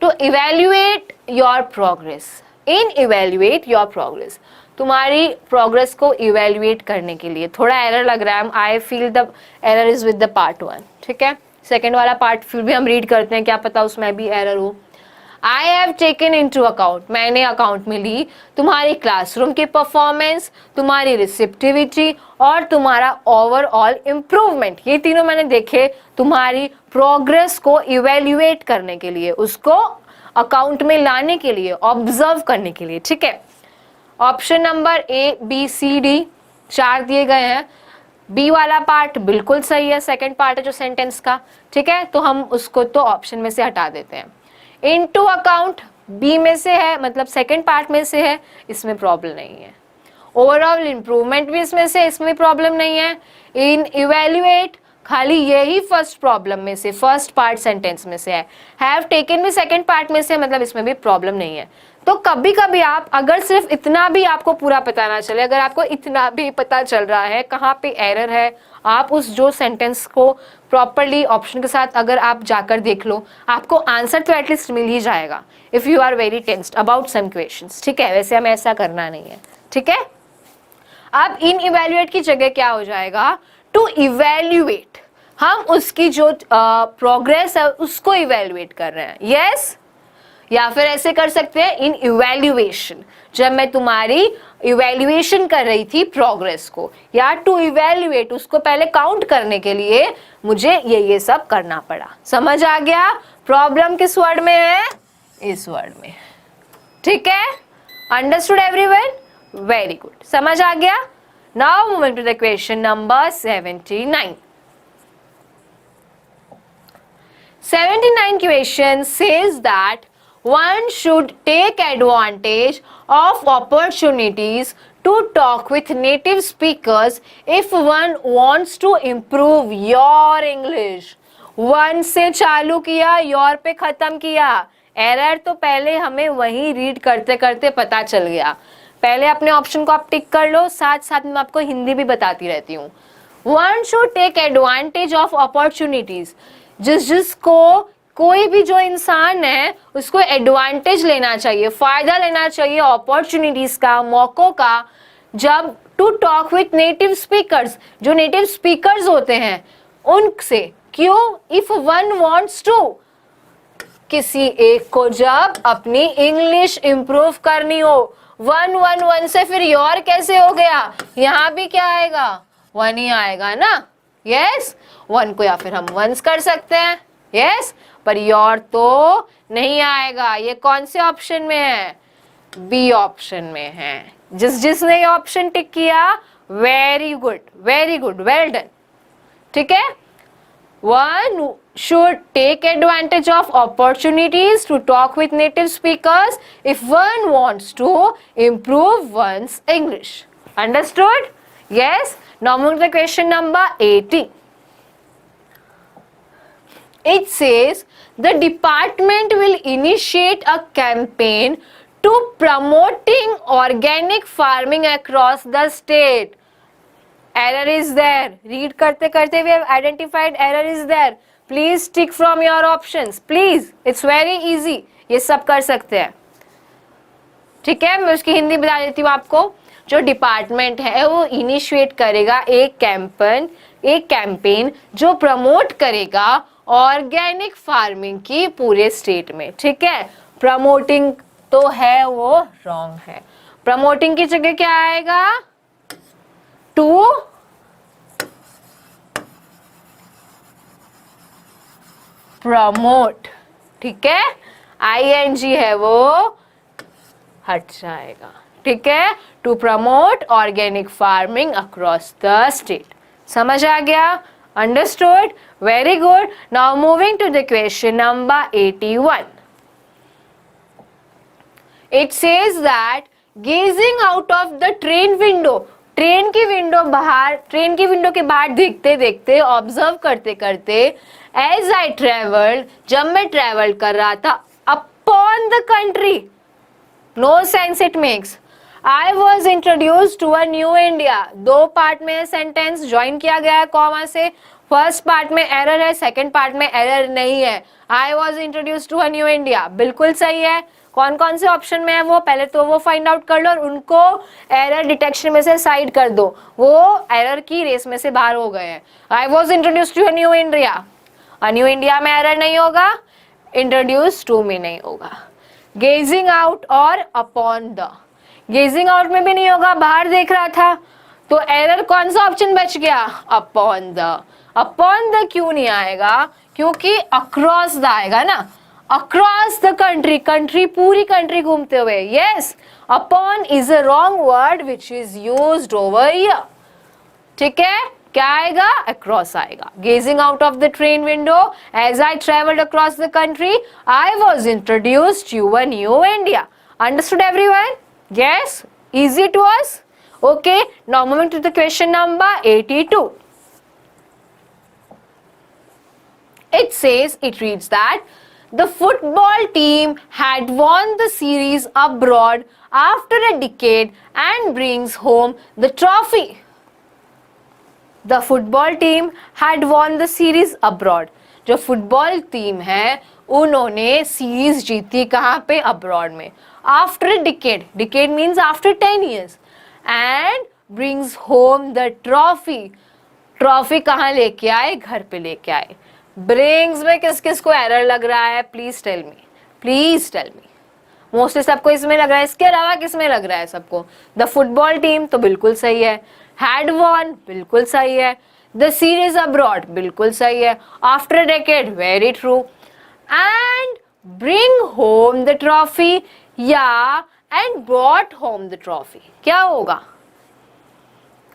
A: To evaluate your progress, in evaluate your progress, तुम्हारी प्रोग्रेस को इवेल्युएट करने के लिए थोड़ा एरर लग रहा है. I feel the error is with the part 1, ठीक है. सेकेंड वाला पार्ट फिर भी हम रीड करते हैं, क्या पता उसमें भी एरर हो. I have taken into account, मैंने अकाउंट में ली तुम्हारी क्लासरूम की परफॉर्मेंस, तुम्हारी रिसेप्टिविटी और तुम्हारा ओवरऑल इम्प्रूवमेंट. ये तीनों मैंने देखे तुम्हारी प्रोग्रेस को इवेल्युएट करने के लिए, उसको अकाउंट में लाने के लिए, ऑब्जर्व करने के लिए, ठीक है. Option number A B C D 4 दिए गए हैं. बी वाला पार्ट बिल्कुल सही है, सेकंड पार्ट है जो सेंटेंस का, ठीक है. तो हम उसको तो ऑप्शन में से हटा देते हैं. इनटू अकाउंट बी में से है, मतलब सेकंड पार्ट में से है, इसमें प्रॉब्लम नहीं है. ओवरऑल इंप्रूवमेंट भी इसमें से, इसमें प्रॉब्लम नहीं है. इन इवेल्युएट खाली यही फर्स्ट प्रॉब्लम में से, फर्स्ट पार्ट सेंटेंस में से है. हैव टेकन भी सेकंड पार्ट में से, मतलब इसमें भी प्रॉब्लम नहीं है. तो कभी कभी आप अगर सिर्फ इतना भी आपको पूरा पता ना चले, अगर आपको इतना भी पता चल रहा है कहाँ पे एरर है, आप उस जो सेंटेंस को प्रॉपरली ऑप्शन के साथ अगर आप जाकर देख लो, आपको आंसर तो एटलीस्ट मिल ही जाएगा. If you are very tensed about some questions, ठीक है. वैसे हमें ऐसा करना नहीं है, ठीक है. अब इन इवेल्युएट की जगह क्या हो जाएगा, टू इवेल्युएट. हम उसकी जो प्रोग्रेस है उसको इवेल्युएट कर रहे हैं. यस, या फिर ऐसे कर सकते हैं इन इवेल्युएशन, जब मैं तुम्हारी इवेल्युएशन कर रही थी प्रोग्रेस को, या टू इवेल्युएट उसको पहले काउंट करने के लिए मुझे ये सब करना पड़ा. समझ आ गया? प्रॉब्लम किस वर्ड में है? इस वर्ड में, ठीक है. Understood everyone? वेरी गुड, समझ आ गया. Now moving to the question number 79. 79 question says that one should take advantage of opportunities to talk with native speakers if one wants to improve your English. One से चालू किया, your पे खत्म किया. Error तो पहले हमें वही रीड करते करते पता चल गया. पहले अपने ऑप्शन को आप टिक कर लो, साथ साथ में आपको हिंदी भी बताती रहती हूँ. One should take advantage of opportunities. जिसको कोई भी जो इंसान है उसको एडवांटेज लेना चाहिए, फायदा लेना चाहिए अपॉर्चुनिटीज का, मौकों का. जब to talk with native speakers, जो नेटिव स्पीकर्स होते हैं उनसे. क्यों? इफ वन वांट्स टू, किसी एक को जब अपनी इंग्लिश इंप्रूव करनी हो. वन से फिर योर कैसे हो गया? यहाँ भी क्या आएगा? वन ही आएगा ना. यस, वन को या फिर हम वंस कर सकते हैं. यस, पर योर तो नहीं आएगा. ये कौन से ऑप्शन में है? बी ऑप्शन में है. जिसने ये ऑप्शन टिक किया, very good, very good, well done, ठीक है. One should take advantage of opportunities to talk with native speakers if one wants to improve one's English. Understood? Yes. Now move to the question number 80. It says the department will initiate a campaign to promoting organic farming across the state. Error is there. Read करते करते we have identified error is there. Please tick from your options. Please, it's very easy. ये सब कर सकते हैं. ठीक है, मैं उसकी हिंदी बता देती हूँ आपको. जो डिपार्टमेंट है वो इनिशिएट करेगा एक कैंपेन जो प्रमोट करेगा ऑर्गेनिक फार्मिंग की पूरे स्टेट में. ठीक है, प्रमोटिंग तो है वो रॉन्ग है. प्रमोटिंग की जगह क्या आएगा? To promote. ठीक है, ING है वो हट जाएगा. ठीक है, to promote organic farming across the state. समझ आ गया? Understood? Very good. Now moving to the question number 81. It says that gazing out of the train window, train की विंडो के बाहर देखते देखते ऑब्जर्व करते करते as I traveled, जब मैं ट्रेवल कर रहा था upon the country, no sense it makes. I was introduced to a new India. दो पार्ट में सेंटेंस ज्वाइन किया गया है कॉमा से. फर्स्ट पार्ट में एरर है, सेकंड पार्ट में एरर नहीं है. I was introduced to a new India बिल्कुल सही है. कौन कौन से ऑप्शन में है वो पहले तो वो फाइंड आउट कर लो और उनको एरर डिटेक्शन में से साइड कर दो. वो एरर की रेस में से बाहर हो गए हैं. I was introduced to a new India. A new India में एरर नहीं होगा, introduced to में नहीं होगा. Gazing out और upon the, गेजिंग आउट में भी नहीं होगा, बाहर देख रहा था. तो एरर कौन सा ऑप्शन बच गया? Upon the. अपॉन द क्यों नहीं आएगा? क्योंकि अक्रॉस द आएगा ना. अक्रॉस द कंट्री पूरी कंट्री घूमते हुए. Yes, upon is a wrong word which is used over here. ठीक है, क्या आएगा? अक्रॉस आएगा. Gazing out of the train window as I travelled across the country I was introduced to a new India. Understood everyone? Yes, easy to us. Okay, now moving to the question number 82. It says, it reads that the football team had won the series abroad after a decade and brings home the trophy. The football team had won the series abroad. जो football team है उन्होंने series जीती कहाँ पे? Abroad में. After a decade means after 10 years, and brings home the trophy कहाँ लेके आए? घर पे लेके आए. brings में किस किस को एरर लग रहा है? Please tell me. मोस्टली सबको इसमें लग रहा है, इसके अलावा किस में लग रहा है सबको? द फुटबॉल टीम तो बिल्कुल सही है. हैड वॉन बिल्कुल सही है. द सीरीज अब्रॉड बिल्कुल सही है. After a decade very true. And bring home the trophy या and brought home the trophy. क्या होगा?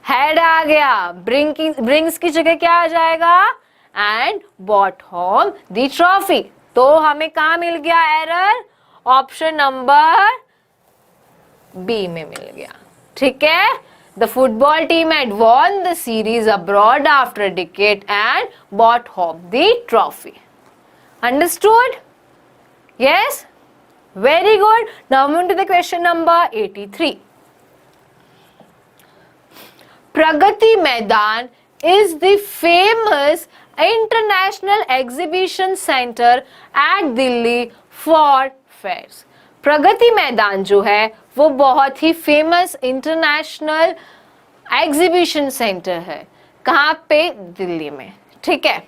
A: हैड आ गया, ब्रिंग्स की जगह क्या आ जाएगा? And brought home the trophy. तो हमें कहाँ मिल गया एरर? ऑप्शन नंबर बी में मिल गया. ठीक है, the football team had won the series abroad after a decade and brought home the trophy. Understood? Yes, very good. Now moving to the question number 83. Pragati Maidan is the famous international exhibition center at Delhi for fairs. Pragati Maidan जो है वो बहुत ही famous international exhibition centre है. कहाँ पे? दिल्ली में. ठीक है,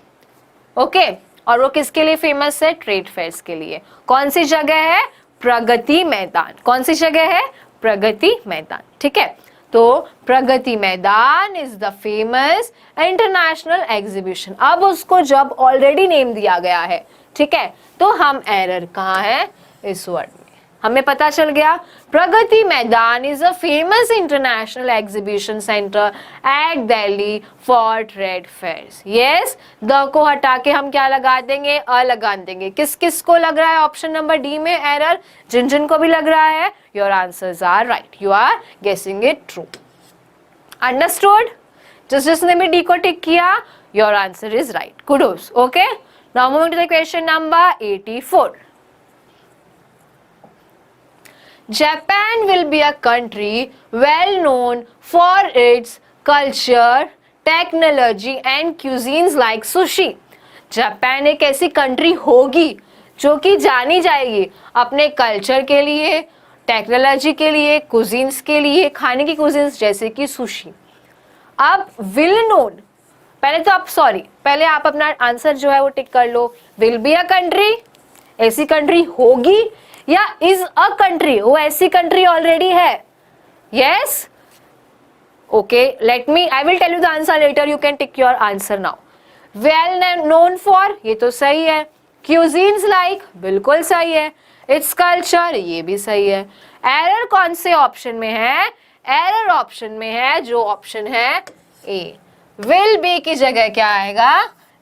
A: ओके. और वो किसके लिए फेमस है? ट्रेड फेयर्स के लिए. कौन सी जगह है? प्रगति मैदान. कौन सी जगह है? प्रगति मैदान. ठीक है, तो प्रगति Maidan is the famous international exhibition. अब उसको जब ऑलरेडी नेम दिया गया है, ठीक है, तो हम एरर कहाँ है? इस वर्ड में. हमें पता चल गया Pragati Maidan is a famous international exhibition centre at Delhi for trade fairs. Yes, the को हटा के हम क्या लगा देंगे? अ लगा देंगे. किस किस को लग रहा है ऑप्शन नंबर डी में एरर? जिन जिन को भी लग रहा है, your answers are right. You are guessing it true. Understood? जिसने भी डी को टिक किया, your answer is right. Kudos. Okay, now moving to the question number 84. Japan will be a country well known for its culture, technology and cuisines like sushi. Japan एक ऐसी country होगी जो कि जानी जाएगी अपने कल्चर के लिए, टेक्नोलॉजी के लिए, कुजीन्स के लिए, खाने की कुजीन्स जैसे कि सुशी. अब विल नोन, पहले आप अपना आंसर जो है वो टिक कर लो. विल बी अ कंट्री, ऐसी कंट्री होगी, या इज अ कंट्री, वो ऐसी कंट्री ऑलरेडी है. Yes, okay, let me, I will tell you the answer later, you can tick your answer now. Well known for, ये तो सही है. क्यूजीन्स लाइक, बिल्कुल सही है. इट्स कल्चर, ये भी सही है. एरर कौन से ऑप्शन में है? एरर ऑप्शन में है जो ऑप्शन है ए. विल बी की जगह क्या आएगा?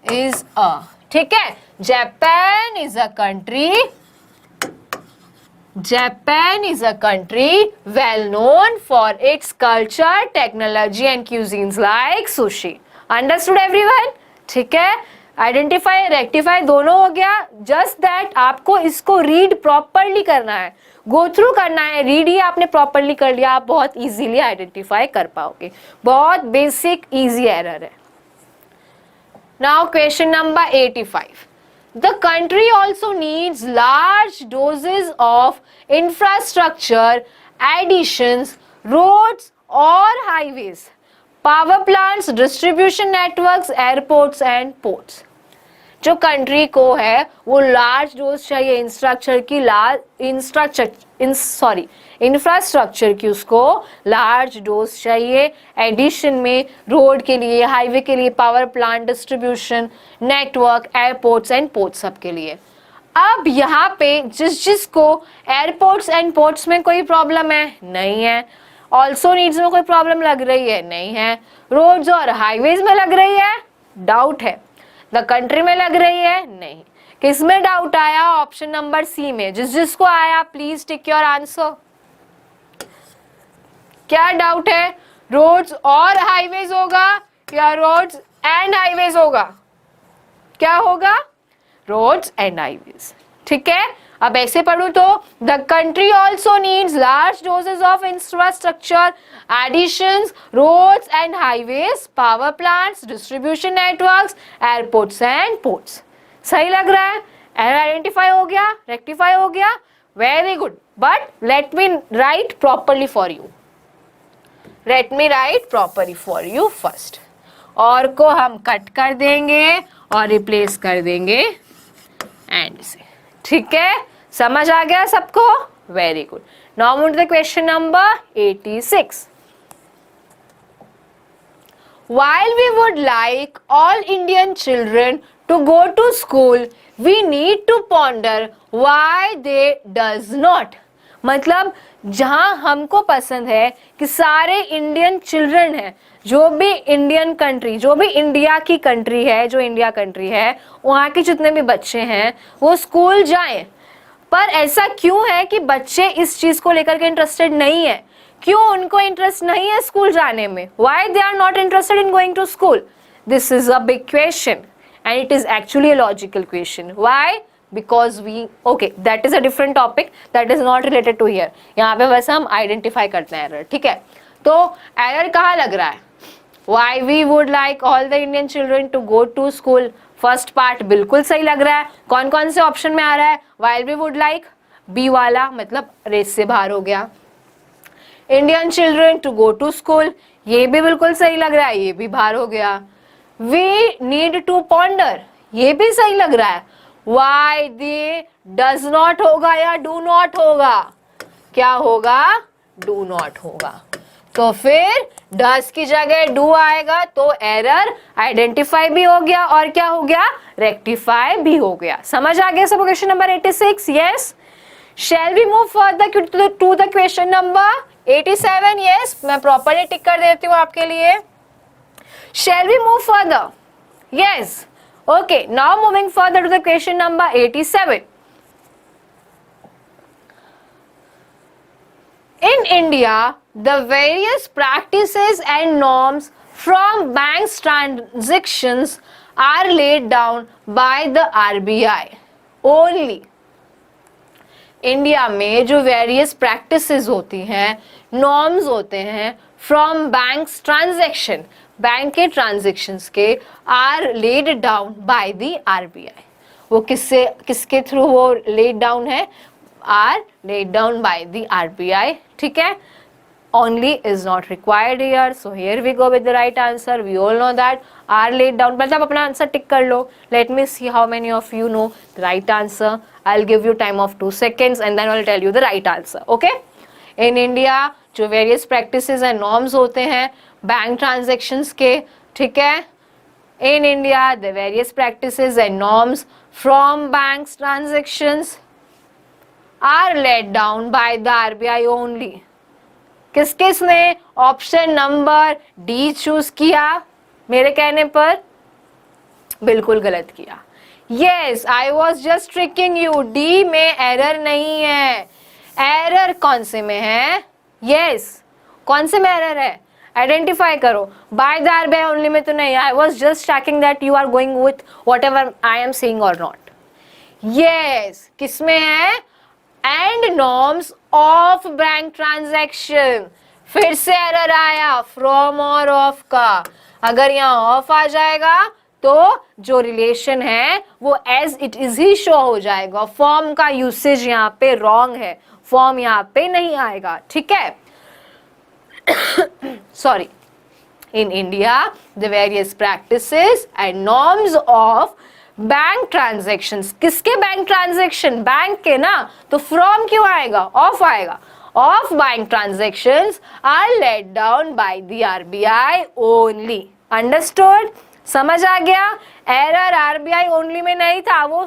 A: Is a. ठीक है, Japan is a country, Japan is a country well known for its culture, technology and cuisines like sushi. Understood everyone? ठीक है, आइडेंटिफाई रेक्टिफाई दोनों हो गया. जस्ट दैट आपको इसको रीड प्रॉपरली करना है, गो थ्रू करना है. रीड ही आपने प्रॉपरली कर लिया, आप बहुत इजीली आइडेंटिफाई कर पाओगे. बहुत बेसिक इजी एरर है. Now question number 85. The country also needs large doses of infrastructure additions, roads or highways, power plants, distribution networks, airports and ports. जो कंट्री को है वो लार्ज डोज चाहिए इंफ्रास्ट्रक्चर की, उसको लार्ज डोज चाहिए addition में, रोड के लिए, हाईवे के लिए, power plant, distribution network, airports and ports, सब के लिए. अब यहाँ पे जिसको एयरपोर्ट्स एंड पोर्ट्स में कोई प्रॉब्लम है? नहीं है. ऑल्सो नीड्स में कोई प्रॉब्लम लग रही है? नहीं है. रोड्स और हाईवेज में लग रही है? डाउट है. द कंट्री में लग रही है? नहीं. किस में डाउट आया? ऑप्शन नंबर सी में. जिसको आया प्लीज टिक योर आंसर. क्या डाउट है? रोड्स और हाईवेज होगा या रोड्स एंड हाईवेज होगा? क्या होगा? Roads and highways. ठीक है, अब ऐसे पढ़ू तो the country also needs large doses of infrastructure additions, roads and highways, power plants, distribution networks, airports and ports. सही लग रहा है? एरर आइडेंटिफाई हो गया, रेक्टिफाई हो गया. Very good. But let me right properly for you. Let me right properly for you first. और को हम कट कर देंगे और रिप्लेस कर देंगे एंड से. ठीक है, समझ आ गया सबको? Very good. Now move to the question number 86. While we would like all Indian children to go to school, we need to ponder why they does not. मतलब जहां हमको पसंद है कि सारे इंडियन चिल्ड्रन हैं, जो भी इंडियन कंट्री, जो भी इंडिया की कंट्री है, जो इंडिया कंट्री है, वहाँ के जितने भी बच्चे हैं वो स्कूल जाएं. पर ऐसा क्यों है कि बच्चे इस चीज को लेकर के इंटरेस्टेड नहीं है? क्यों उनको इंटरेस्ट नहीं है स्कूल जाने में? Why they are not interested in going to school? This is a big question and it is actually a logical question. Why? Because that is a different topic that is not related to here. यहाँ पे बस हम identify करते हैं error. ठीक है, तो error कहाँ लग रहा है? Why we would like all the Indian children to go to school. First part बिल्कुल सही लग रहा है. कौन कौन से ऑप्शन में आ रहा है? While we would like, B वाला मतलब रेस से बाहर हो गया. Indian children to go to school, ये भी बिल्कुल सही लग रहा है, ये भी बाहर हो गया. वी नीड टू पॉन्डर, ये भी सही लग रहा है. वाई दे डज नॉट होगा या डू नॉट होगा? क्या होगा? डू नॉट होगा. तो फिर डज की जगह डू आएगा, तो एरर आइडेंटिफाई भी हो गया और क्या हो गया? रेक्टिफाई भी हो गया. समझ आ गया सब? Question number 86. Yes. Shall we move further to the question number 87? Yes, मैं प्रॉपरली टिक कर देती हूँ आपके लिए. Shall we move further? Yes. Okay. Now moving further to the question number 87. In India, the various practices and norms from banks transactions are laid down by the RBI only. India में जो various practices होती हैं, norms होते हैं from banks transaction, bank के transactions के, are laid down by the RBI. वो किसके थ्रू वो लेड डाउन है? Are laid down by the RBI, ठीक है। Only is not required here, so here we go with the right answer. We all know that are laid down. मतलब अपना answer tick कर लो. Let me see how many of you know the right answer. I'll give you time of 2 seconds and then I'll tell you the right answer. Okay? In India जो various practices and norms होते हैं bank transactions के, ठीक है? In India the various practices and norms from banks transactions are laid down by the RBI only. किसने option number D choose किया मेरे कहने पर? बिल्कुल गलत किया। Yes, I was just tricking you. D में एरर नहीं है। एरर कौन से में है? यस, कौन से में एरर है? आइडेंटिफाई करो। बाय द आरबीआई ओनली में तो नहीं। I was just checking that you are going with whatever I am saying और नॉट। यस, किसमें है? And norms of bank transaction. फिर से एरर आया फ्रॉम और ऑफ का। अगर यहाँ ऑफ आ जाएगा तो जो रिलेशन है वो एज इट इज ही शो हो जाएगा। फॉर्म का यूसेज यहाँ पे रॉन्ग है, फॉर्म यहाँ पे नहीं आएगा, ठीक है। Sorry. In India the various practices and norms of bank transactions. किसके बैंक ट्रांजेक्शन? बैंक के ना, तो फ्रॉम क्यों आएगा? ऑफ आएगा। Of bank transactions are let down by the RBI only. Understood? समझ आ गया? एरर आरबीआई ओनली में नहीं था, वो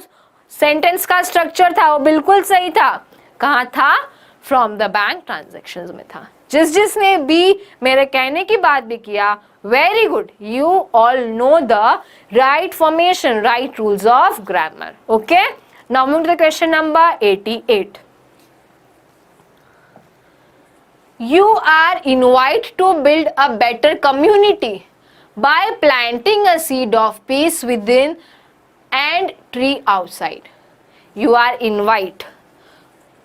A: सेंटेंस का स्ट्रक्चर था, वो बिल्कुल सही था। कहाँ था? फ्रॉम द बैंक ट्रांजेक्शन्स में था। जिसने भी मेरे कहने की बात भी किया, very good, you all know the right formation, right rules of grammar. Okay, now move to the question number 88. You are invited to build a better community by planting a seed of peace within and tree outside. You are invited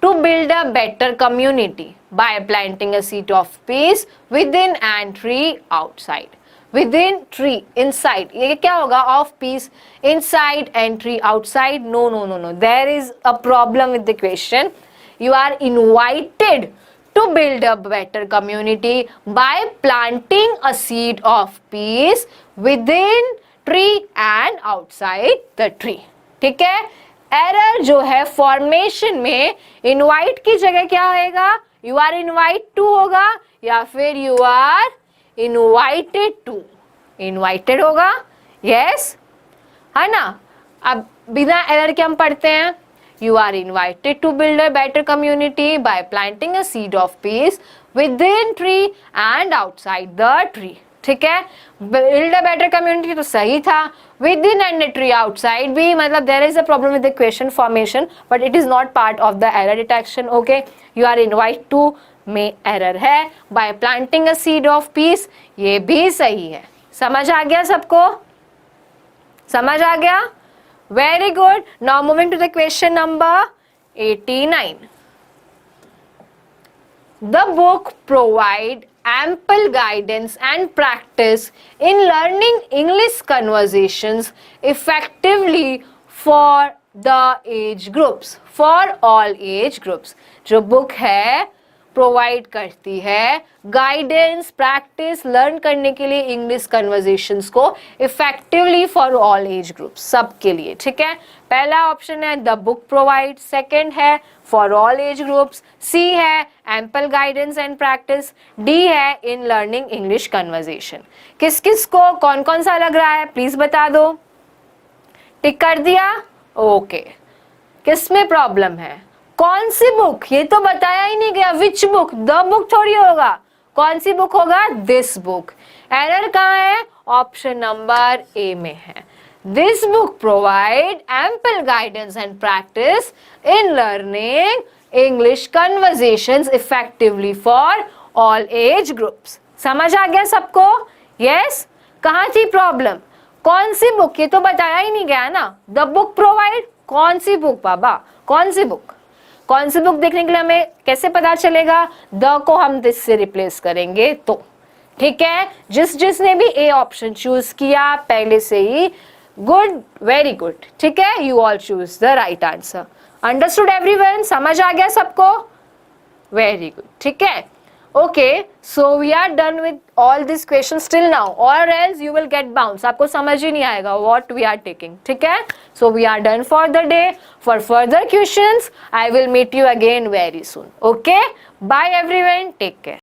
A: to build a better community by planting a seed of peace within and tree outside. Within, tree, inside. ये क्या होगा? Of peace, inside and tree outside. No, no, no, no. There is a problem with the question. You are invited to build a better community by planting a seed of peace within tree and outside the tree. ठीक है? Error जो है formation में invite की जगह क्या होगा? You are invite to होगा या फिर you are invited to? Invited होगा। यस, है ना? अब बिना एरर के हम पढ़ते हैं। You are invited to build a better community by planting a seed of peace within tree and outside the tree. ठीक है, बिल्ड अ बेटर कम्युनिटी तो सही था, within and tree outside भी, मतलब there is a problem with the question formation but it is not part of the error detection. Okay, you are invite to में error है, by planting a seed of peace ये भी सही है। समझ आ गया सबको? समझ आ गया? Very good. Now moving to the question number 89. The book provide ample guidance and practice in learning English conversations effectively for the age groups, for all age groups. जो book है प्रोवाइड करती है गाइडेंस, प्रैक्टिस, लर्न करने के लिए English conversations को effectively for all age groups, सबके लिए। ठीक है, पहला ऑप्शन है द बुक प्रोवाइड, सेकंड है फॉर ऑल एज ग्रुप्स, सी है ample guidance and practice, D है इन लर्निंग इंग्लिश कन्वर्जेशन। किस किस को कौन कौन सा लग रहा है प्लीज बता दो। टिक कर दिया? ओके। किस में प्रॉब्लम है? कौन सी बुक? ये तो बताया ही नहीं गया। Which book? द बुक थोड़ी होगा। कौन सी बुक होगा? This book. एरर कहाँ है? ऑप्शन नंबर ए में है। This book provide ample guidance and practice in learning English conversations effectively for all age groups. समझ आ गया सबको? यस। कहाँ थी प्रॉब्लम? कौन सी बुक? ये तो बताया ही नहीं गया ना। द बुक प्रोवाइड कौन सी बुक बाबा? कौन सी बुक? कौन सी बुक देखने के लिए हमें कैसे पता चलेगा? द को हम दिस से रिप्लेस करेंगे तो, ठीक है। जिसने भी ए ऑप्शन चूज किया पहले से ही, गुड, वेरी गुड, ठीक है, you all choose the right answer. Understood everyone? समझ आ गया सबको? वेरी गुड, ठीक है। Okay, so we are done with all these questions till now, or else you will get bounce. आपको समझ ही नहीं आएगा what we are taking, ठीक है? So we are done for the day. For further questions, I will meet you again very soon. Okay? Bye everyone. Take care.